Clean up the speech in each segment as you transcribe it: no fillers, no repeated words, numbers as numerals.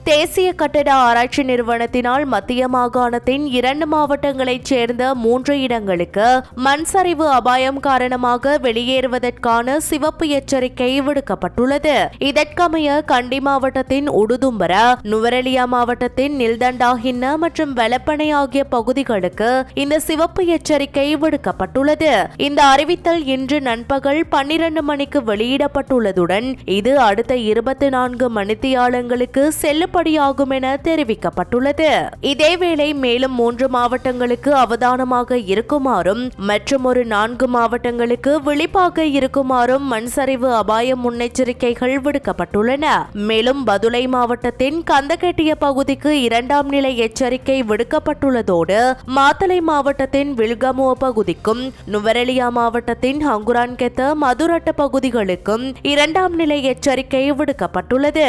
தேசிய கட்டட ஆராய்ச்சி நிறுவனத்தினால் மத்திய மாகாணத்தின் 2 மாவட்டங்களைச் சேர்ந்த 3 இடங்களுக்கு மண் சரிவு அபாயம் காரணமாக வெளியேறுவதற்கான சிவப்பு எச்சரிக்கை விடுக்கப்பட்டுள்ளது. இதற்கமைய கண்டி மாவட்டத்தின் உடுதும்பர, நுவரெலியா மாவட்டத்தின் நில்தண்டாஹின்ன மற்றும் வெலப்பனை ஆகிய பகுதிகளுக்கு இந்த சிவப்பு எச்சரிக்கை விடுக்கப்பட்டுள்ளது. இந்த அறிவித்தல் இன்று நண்பகல் 12 மணிக்கு வெளியிடப்பட்டுள்ளதுடன் இது அடுத்த 24 மணித்தியாலங்களுக்கு செல்லுபடியாகும் என தெரிவிக்கப்பட்டுள்ளது. இதேவேளை மேலும் 3 மாவட்டங்களுக்கு அவதானமாக இருக்குமாறும் மற்றும் ஒரு 4 மாவட்டங்களுக்கு விழிப்பாக இருக்குமாறும் மண்சரிவு அபாய முன்னெச்சரிக்கைகள் விடுக்கப்பட்டுள்ளன. மேலும் பதுளை மாவட்டத்தின் கந்தகெட்டிய பகுதிக்கு 2ஆம் நிலை எச்சரிக்கை விடுக்கப்பட்டுள்ளதோடு மாத்தளை மாவட்டத்தின் வில்கமுவ பகுதிக்கும் நுவரெலியா மாவட்டத்தின் ஹங்குரான்கெத்த மதுரட்ட பகுதிகளுக்கும் 2ஆம் நிலை எச்சரிக்கை விடுக்கப்பட்டுள்ளது.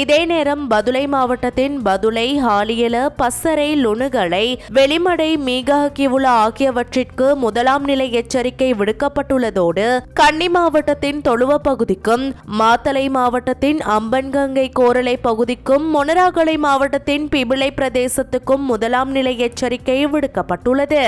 இதே நேரம் பதுளை மாவட்டத்தின் பதுளை, ஹாலியல, பசரை, லுணுகளை, வெளிமடை, மீகாகிவுல ஆகியவற்றிற்கு 1ஆம் நிலை எச்சரிக்கை விடுக்கப்பட்டுள்ளதோடு கன்னி மாவட்டத்தின் தொழுவ பகுதிக்கும் மாத்தளை மாவட்டத்தின் அம்பன்கங்கை கோரளை பகுதிக்கும் மொனராகலை மாவட்டத்தின் பிபிளை பிரதேசத்துக்கும் 1ஆம் நிலை எச்சரிக்கை விடுக்கப்பட்டுள்ளது.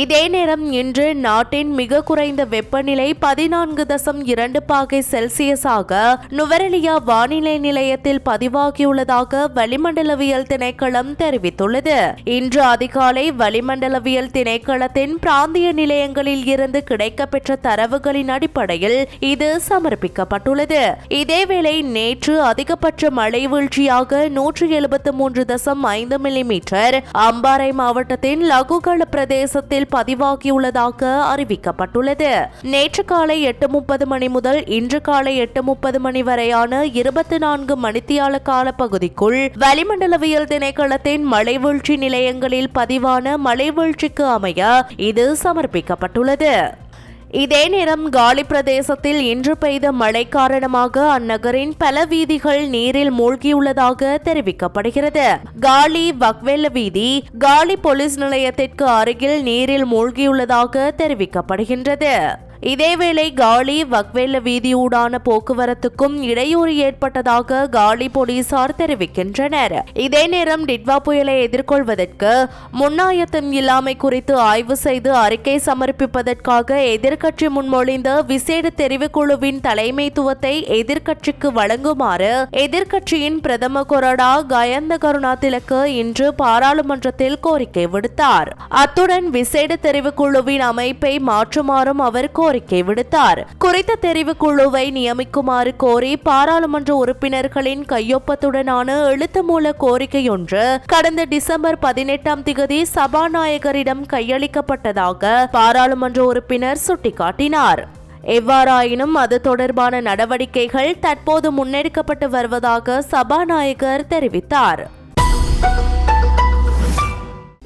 இதே நேரம் இன்று நாட்டின் மிக குறைந்த வெப்பநிலை 14.2 பாகை செல்சியஸாக நுவரெலியா வானிலை நிலையத்தில் பதிவாகியுள்ளதாக வளிமண்டலவியல் திணைக்களம் தெரிவித்துள்ளது. இன்று அதிகாலை வளிமண்டலவியல் திணைக்களத்தின் பிராந்திய நிலையங்களில் இருந்து கிடைக்கப்பெற்ற தரவுகளின் அடிப்படையில் இது சமர்ப்பிக்கப்பட்டுள்ளது. இதேவேளை நேற்று அதிகபட்ச மழை வீழ்ச்சியாக 173.5 மில்லிமீட்டர் அம்பாறை மாவட்டத்தின் லகுகள பிரதேசத்தில் பதிவாகியுள்ளதாக அறிவிக்கப்பட்டுள்ளது. நேற்று காலை 8:30 மணி முதல் இன்று காலை 8:30 மணி வரையான 24 மணித்தியால கால பகுதிக்குள் வளிமண்டலவியல் திணைக்களத்தின் மழைவீழ்ச்சி நிலையங்களில் பதிவான மழைவீழ்ச்சிக்கு அமைய இது சமர்ப்பிக்கப்பட்டுள்ளது. இதே நேரம் காலி பிரதேசத்தில் இன்று பெய்த மழை காரணமாக அந்நகரின் பல வீதிகள் நீரில் மூழ்கியுள்ளதாக தெரிவிக்கப்படுகிறது. காலி வக்வெல்ல வீதி காலி போலீஸ் நிலையத்திற்கு அருகில் நீரில் மூழ்கியுள்ளதாக தெரிவிக்கப்படுகின்றது. இதேவேளை காலி வக்வெல்ல வீதியூடான போக்குவரத்துக்கும் இடையூறு ஏற்பட்டதாக காலி போலீசார் தெரிவிக்கின்றனர். இதே நேரம் டிட்வா புயலை எதிர்கொள்வதற்கு முன்னாயத்தம் இல்லாமை குறித்து ஆய்வு செய்து அறிக்கை சமர்ப்பிப்பதற்காக எதிர்க்கட்சி முன்மொழிந்த விசேட தெரிவுக்குழுவின் தலைமைத்துவத்தை எதிர்க்கட்சிக்கு வழங்குமாறு எதிர்க்கட்சியின் பிரதம கொறடா கயந்த கருணாதிலக்க இன்று பாராளுமன்றத்தில் கோரிக்கை விடுத்தார். அத்துடன் விசேட தெரிவுக்குழுவின் அமைப்பை மாற்றுமாறும் அவர் கோரிக்கை விடுத்தார். குறித்த தெரிவுக்குழுவை நியமிக்குமாறு கோரி பாராளுமன்ற உறுப்பினர்களின் கையொப்பத்துடனான எழுத்துமூல கோரிக்கையொன்று கடந்த டிசம்பர் 18ஆம் தேதி சபாநாயகரிடம் கையளிக்கப்பட்டதாக பாராளுமன்ற உறுப்பினர் சுட்டிக்காட்டினார். எவ்வாறாயினும் அது தொடர்பான நடவடிக்கைகள் தற்போது முன்னெடுக்கப்பட்டு வருவதாக சபாநாயகர் தெரிவித்தார்.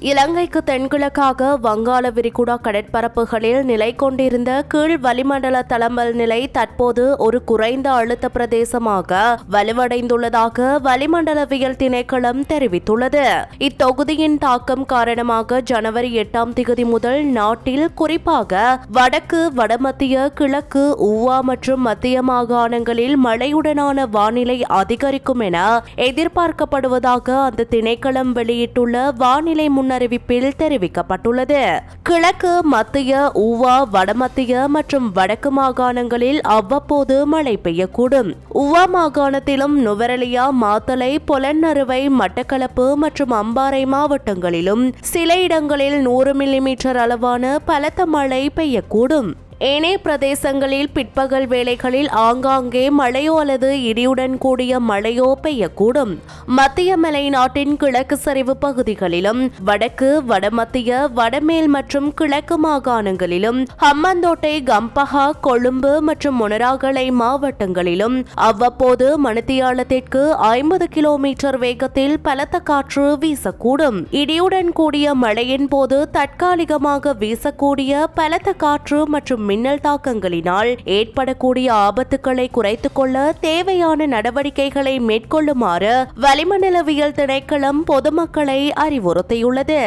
இலங்கைக்கு தென்கிழக்காக வங்காள விரிகுடா கடற்பரப்புகளில் நிலை கொண்டிருந்த கீழ் வளிமண்டல தளம்பல் நிலை தற்போது ஒரு குறைந்த அழுத்த பிரதேசமாக வலுவடைந்துள்ளதாக வளிமண்டலவியல் திணைக்களம் தெரிவித்துள்ளது. இத்தொகுதியின் தாக்கம் காரணமாக ஜனவரி 8ஆம் தேதி முதல் நாட்டில் குறிப்பாக வடக்கு, வடமத்திய, கிழக்கு, ஊவா மற்றும் மத்திய மாகாணங்களில் மழையுடனான வானிலை அதிகரிக்கும் என எதிர்பார்க்கப்படுவதாக அந்த திணைக்களம் வெளியிட்டுள்ள வானிலை அறிவிப்பில் தெரிவிக்கப்பட்டுள்ளது. கிழக்கு, மத்திய, ஊவா, வடமத்திய மற்றும் வடக்கு மாகாணங்களில் அவ்வப்போது மழை பெய்யக்கூடும். ஊவா மாகாணத்திலும் நுவரெலியா, மாத்தளை, பொலன்னறுவை, மட்டக்களப்பு மற்றும் அம்பாறை மாவட்டங்களிலும் சில இடங்களில் 100 மில்லிமீட்டர் அளவான பலத்த மழை பெய்யக்கூடும். ஏனைய பிரதேசங்களில் பிற்பகல் வேளைகளில் ஆங்காங்கே மழையோ அல்லது இடியுடன் கூடிய மழையோ பெய்யக்கூடும். மத்திய மலை நாட்டின் கிழக்கு சரிவு பகுதிகளிலும் வடக்கு, வடமத்திய, வடமேல் மற்றும் கிழக்கு மாகாணங்களிலும் ஹம்மந்தோட்டை, கம்பஹா, கொழும்பு மற்றும் மொனராகலை மாவட்டங்களிலும் அவ்வப்போது மணித்தியாலத்திற்கு 50 கிலோமீட்டர் வேகத்தில் பலத்த காற்று வீசக்கூடும். இடியுடன் கூடிய மழையின் போது தற்காலிகமாக வீசக்கூடிய பலத்த காற்று மற்றும் மின்னல் தாக்கங்களினால் ஏற்படக்கூடிய ஆபத்துக்களை குறைத்துக் கொள்ள தேவையான நடவடிக்கைகளை மேற்கொள்ளுமாறு வளிமண்டலவியல் திணைக்களம் பொதுமக்களை அறிவுறுத்தியுள்ளது.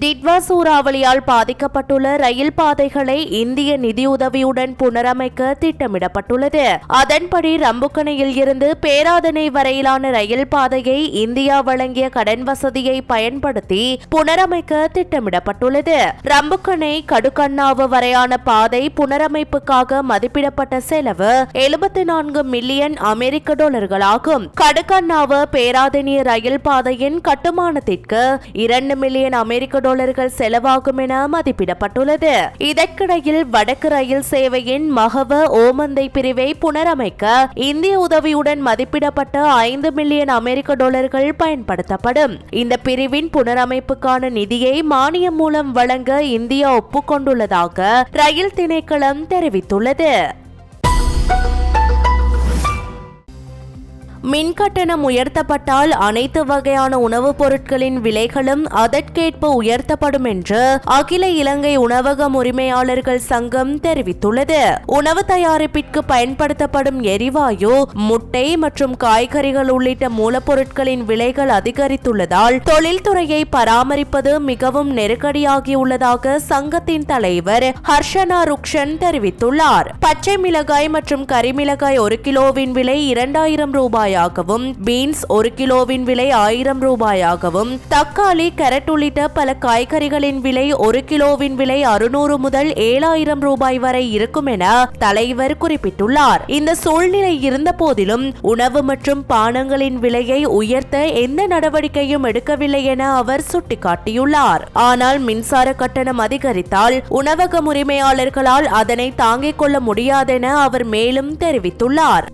டிட்வா சூறாவளியால் பாதிக்கப்பட்டுள்ள ரயில் பாதைகளை இந்திய நிதியுதவியுடன் புனரமைக்க திட்டமிடப்பட்டுள்ளது. அதன்படி ரம்புக்கணையில் இருந்து பேராதனை வரையிலான ரயில் பாதையை இந்தியா வழங்கிய கடன் வசதியை பயன்படுத்தி புனரமைக்க திட்டமிடப்பட்டுள்ளது. ரம்புக்கணை கடுகண்ணாவு வரையான பாதை புனரமைப்புக்காக மதிப்பிடப்பட்ட செலவு 74 மில்லியன் அமெரிக்க டாலர்களாகும். கடுகண்ணாவு பேராதனி ரயில் பாதையின் கட்டுமானத்திற்கு 2 மில்லியன் அமெரிக்க டாலர்கள் செலவாகும் என மதிப்பிடப்பட்டுள்ளது. இதற்கிடையில் வடக்கு ரயில் சேவையின் மகவ ஓமந்தை பிரிவை புனரமைக்க இந்திய உதவியுடன் மதிப்பிடப்பட்ட 5 மில்லியன் அமெரிக்க டாலர்கள் பயன்படுத்தப்படும். இந்த பிரிவின் புனரமைப்புக்கான நிதியை மானியம் மூலம் வழங்க இந்தியா ஒப்புக்கொண்டுள்ளதாக ரயில் திணைக்களம் தெரிவித்துள்ளது. மின்கட்டணம் உயர்த்தப்பட்டால் அனைத்து வகையான உணவுப் பொருட்களின் விலைகளும் அதற்கேற்ப உயர்த்தப்படும் என்று அகில இலங்கை உணவகம் உரிமையாளர்கள் சங்கம் தெரிவித்துள்ளது. உணவு தயாரிப்பிற்கு பயன்படுத்தப்படும் எரிவாயு, முட்டை மற்றும் காய்கறிகள் உள்ளிட்ட மூலப்பொருட்களின் விலைகள் அதிகரித்துள்ளதால் தொழில்துறையை பராமரிப்பது மிகவும் நெருக்கடியாகியுள்ளதாக சங்கத்தின் தலைவர் ஹர்ஷனா ருக்ஷன் தெரிவித்துள்ளார். பச்சை மிளகாய் மற்றும் கரிமிளகாய் 1 கிலோவின் விலை 2000 ரூபாய், பீன்ஸ் 1 கிலோவின் விலை 1000 ரூபாயாகவும், தக்காளி, கேரட் உள்ளிட்ட பல காய்கறிகளின் விலை 1 கிலோவின் விலை 600 முதல் 7000 ரூபாய் வரை இருக்கும் என தலைவர் குறிப்பிட்டுள்ளார். இந்த சூழ்நிலை இருந்த போதிலும் உணவு மற்றும் பானங்களின் விலையை உயர்த்த எந்த நடவடிக்கையும் எடுக்கவில்லை என அவர் சுட்டிக்காட்டியுள்ளார். ஆனால் மின்சார கட்டணம் அதிகரித்தால் உணவக உரிமையாளர்களால் அதனை தாங்கிக் கொள்ள முடியாதென அவர் மேலும் தெரிவித்துள்ளார்.